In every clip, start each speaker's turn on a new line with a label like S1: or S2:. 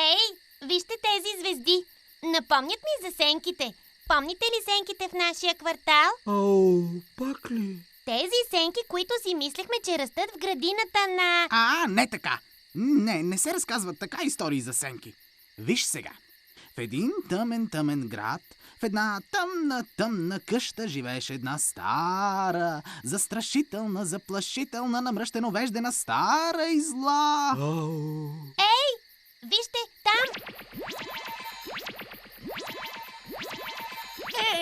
S1: Ей, вижте тези звезди. Напомнят ми за сенките. Помните ли сенките в нашия квартал?
S2: Пак ли?
S1: Тези сенки, които си мислехме, че растат в градината на...
S3: Не така. Не се разказват така истории за сенки. Виж сега. В един тъмен град, в една тъмна къща живееше една стара, застрашителна, заплашителна, намръщеновеждена, стара и зла.
S1: Ей, вижте, там!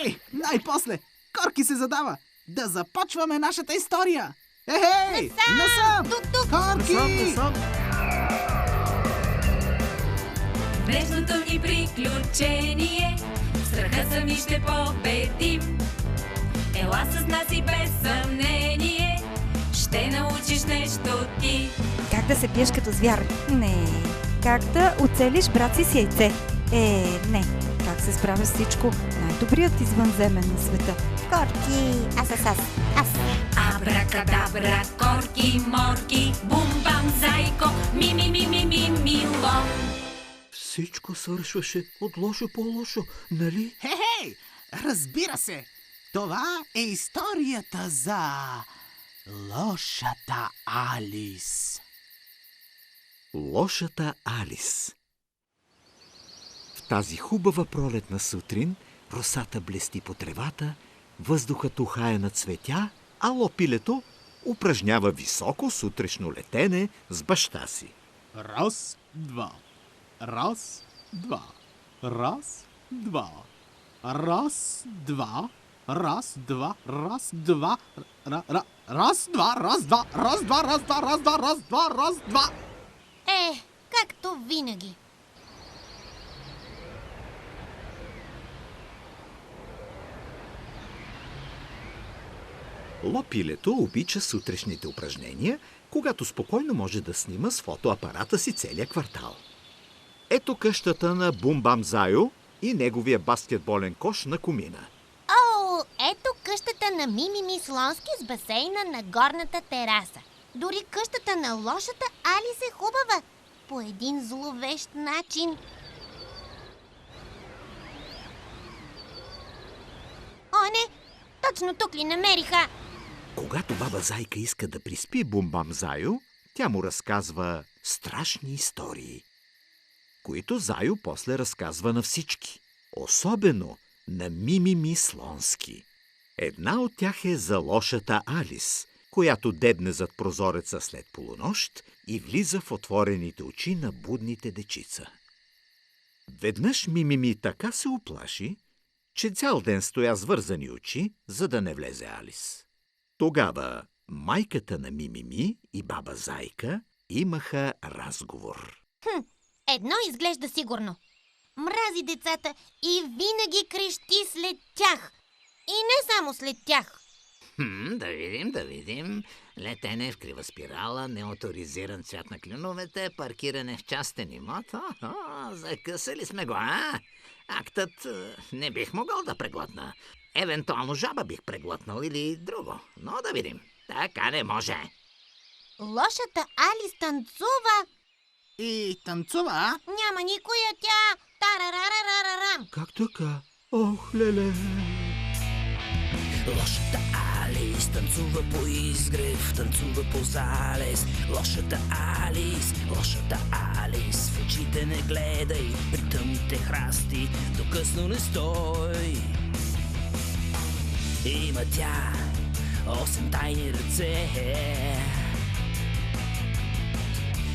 S3: Ей, най-после! Корки се задава! Да започваме нашата история! Ехей! Насам!
S1: Тук!
S3: Корки!
S2: Насам!
S4: Днешното ни приключение, страха сами ще победим. Ела с нас и без съмнение, ще научиш нещо ти.
S5: Как да се пиеш като звяр? Не. Как да оцелиш брат си с яйце? Не. Как се справя с всичко? Най-добрият извънземен на света. Корки! Аз.
S4: Абракадабра, корки, морки, бум-бам, зайко, ми-ми-ми-ми-ми-мило.
S2: Всичко свършваше от лошо по-лошо, нали?
S3: Хей! Разбира се! Това е историята за лошата Алис.
S6: Лошата Алис. В тази хубава пролетна сутрин росата блести по тревата, въздухът ухае на цветя, а лопилето упражнява високо сутрешно летене с баща си.
S3: Раз, два. Раз, два. Раз, два. Раз, два. Раз, два. Раз, два. Раз, два. Раз, два. Раз, два. Раз, два. Раз, два. Раз, два. Раз, два.
S1: Както винаги.
S6: Лопилето обича сутрешните упражнения, когато спокойно може да снима с фотоапарата си целия квартал. Ето къщата на Бум-Бам Зайо и неговия баскетболен кош на комина.
S1: Ето къщата на Мими Слонски с басейна на горната тераса. Дори къщата на лошата Алис е хубава, по един зловещ начин. Не, точно тук ли намериха?
S6: Когато баба Зайка иска да приспи Бум-Бам Зайо, тя му разказва страшни истории, които Зайо после разказва на всички, особено на Мими Слонски. Една от тях е за лошата Алис, която дебне зад прозореца след полунощ и влиза в отворените очи на будните дечица. Веднъж Мими така се уплаши, че цял ден стоя с вързани очи, за да не влезе Алис. Тогава майката на Мими и баба Зайка имаха разговор.
S1: Едно изглежда сигурно. Мрази децата и винаги крещи след тях. И не само след тях.
S7: Да видим. Летене в крива спирала, неоторизиран цвят на клюновете, паркиране в частен имот. Закъсали сме го, Актът не бих могъл да преглътна. Евентуално жаба бих преглътнал или друго. Но да видим. Така не може.
S1: Лошата Алис танцува.
S3: И танцува,
S1: Няма никоя тя. Тарарарарарарам.
S2: Как така? Ох, леле!
S8: Лошата Алис танцува по изгрев, танцува по залез. Лошата Алис в очите не гледай, при тъмните храсти до късно не стой. Има тя 8 тайни ръце,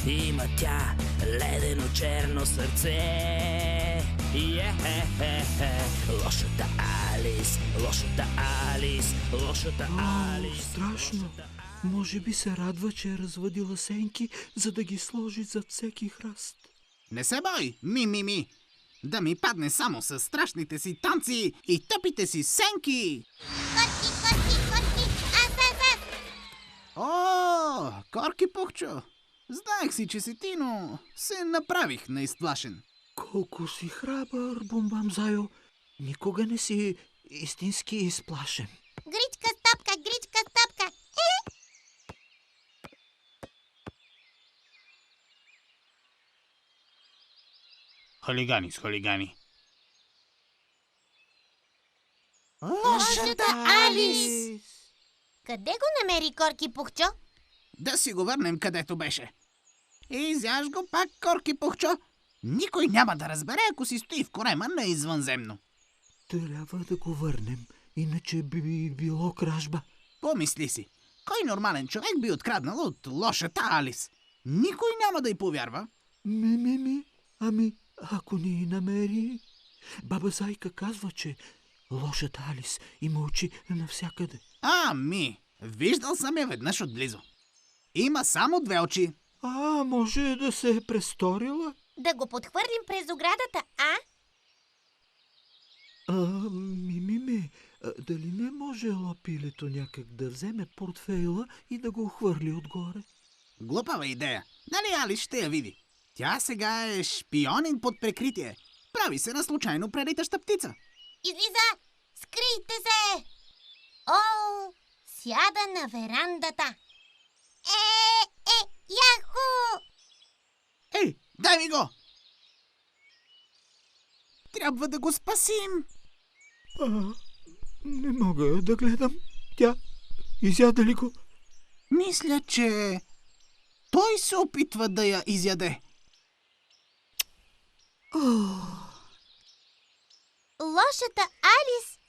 S8: има тя ледено черно сърце. Лошата Алис.
S2: Страшно! Може би се радва, че е развъдила сенки, за да ги сложи зад всеки храст.
S3: не се бой, Мими. Да ми падне само с страшните си танци и тъпите си сенки.
S1: Корки. Аз.
S3: Корки Пухчо. Знаех си, че си ти, но се направих неизплашен.
S2: Колко си храбър, Бум-Бам Зайо. Никога не си истински изплашен.
S1: Гричка стопка.
S3: Халигани с халигани.
S1: Лошата Алис! Къде го намери Корки Пухчо?
S3: Да си го върнем където беше. Изяж го пак, Корки Пухчо. Никой няма да разбере, ако си стои в корема на извънземно.
S2: Трябва да го върнем, иначе би било кражба.
S3: Помисли си, кой нормален човек би откраднал от лошата Алис? Никой няма да й повярва.
S2: Ами, ако ни намери... Баба Зайка казва, че лошата Алис има очи навсякъде.
S3: Ами, виждал съм я веднъж отблизо. Има само 2 очи.
S2: Може да се е престорила?
S1: Да го подхвърлим през оградата, а?
S2: Дали не може лапилето някак да вземе портфейла и да го хвърли отгоре?
S3: Глупава идея. Нали Алис ще я види? Тя сега е шпионин под прикритие. Прави се на случайно прелитаща птица.
S1: Излиза! Скрийте се! О, сяда на верандата. Яху!
S3: Ей, дай ми го! Трябва да го спасим.
S2: Не мога да гледам. Тя изяда ли го?
S3: Мисля, че той се опитва да я изяде.
S1: Лошата Алис!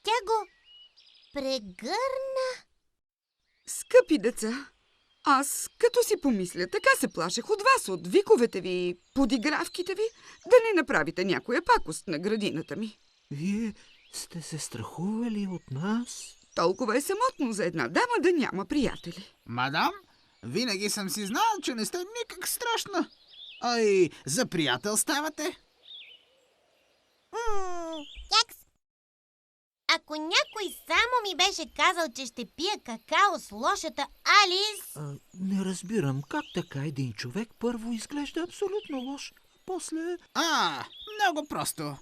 S1: Тя го прегърна.
S9: Скъпи деца, аз като си помисля, така се плашех от вас, от виковете ви, подигравките ви, да не направите някоя пакост на градината ми.
S2: Вие сте се страхували от нас?
S9: Толкова е самотно за една дама да няма приятели.
S3: Мадам, винаги съм си знал, че не сте никак страшна. Ай, за приятел ставате.
S1: Кекс! Ако някой само ми беше казал, че ще пия какао с лошата Алис...
S2: Не разбирам как така един човек първо изглежда абсолютно лош, после...
S3: Много просто.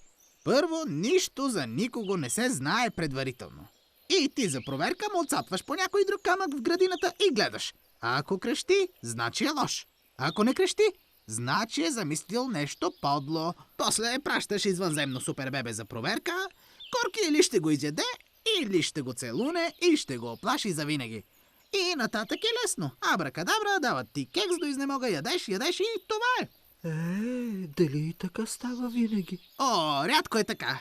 S3: Първо, нищо за никого не се знае предварително. И ти за проверка му отцапваш по някой друг камък в градината и гледаш. А ако крещи, значи е лош. Ако не крещи, значи е замислил нещо подло. После пращаш извънземно супербебе за проверка. Корки или ще го изяде, или ще го целуне и ще го оплаши завинаги. И нататък е лесно. Абракадабра, дават ти кекс до изнемога, ядеш и това е.
S2: Дали така става винаги?
S3: Рядко е така.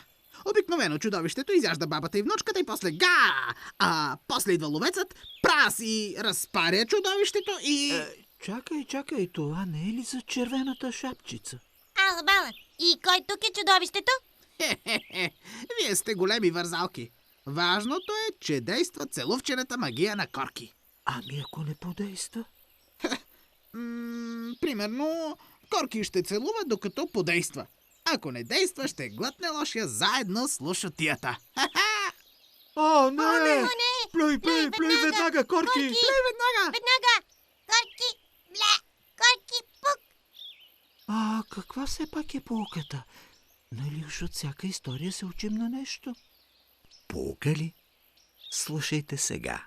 S3: Обикновено чудовището изяжда бабата и внучката и после после идва ловецът, праси, разпаря чудовището и...
S2: Чакай, това не е ли за червената шапчица?
S1: Бала, и кой тук е чудовището?
S3: Вие сте големи вързалки. Важното е, че действа целувчената магия на Корки.
S2: Ами ако не подейства?
S3: Примерно, Корки ще целува, докато подейства. Ако не действа, ще глътне лошия заедно с лошотията.
S2: Не! Плюй веднага, Корки!
S3: Плюй веднага!
S1: Корки! Бле! Корки пук!
S2: Каква все пак е поуката? Нали уж от всяка история се учим на нещо?
S6: Поука ли? Слушайте сега.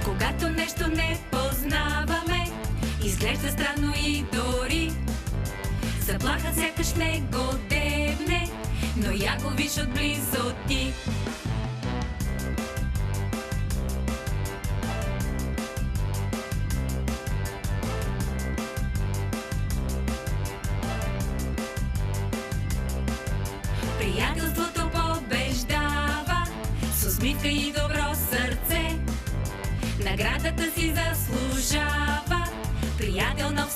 S4: Когато нещо не познаваме, изглежда странно и дори заплаха сякаш не го дебне, но я го виж отблизо ти. Приятелството побеждава с усмивка и добро сърце. Наградата си заслужава приятел на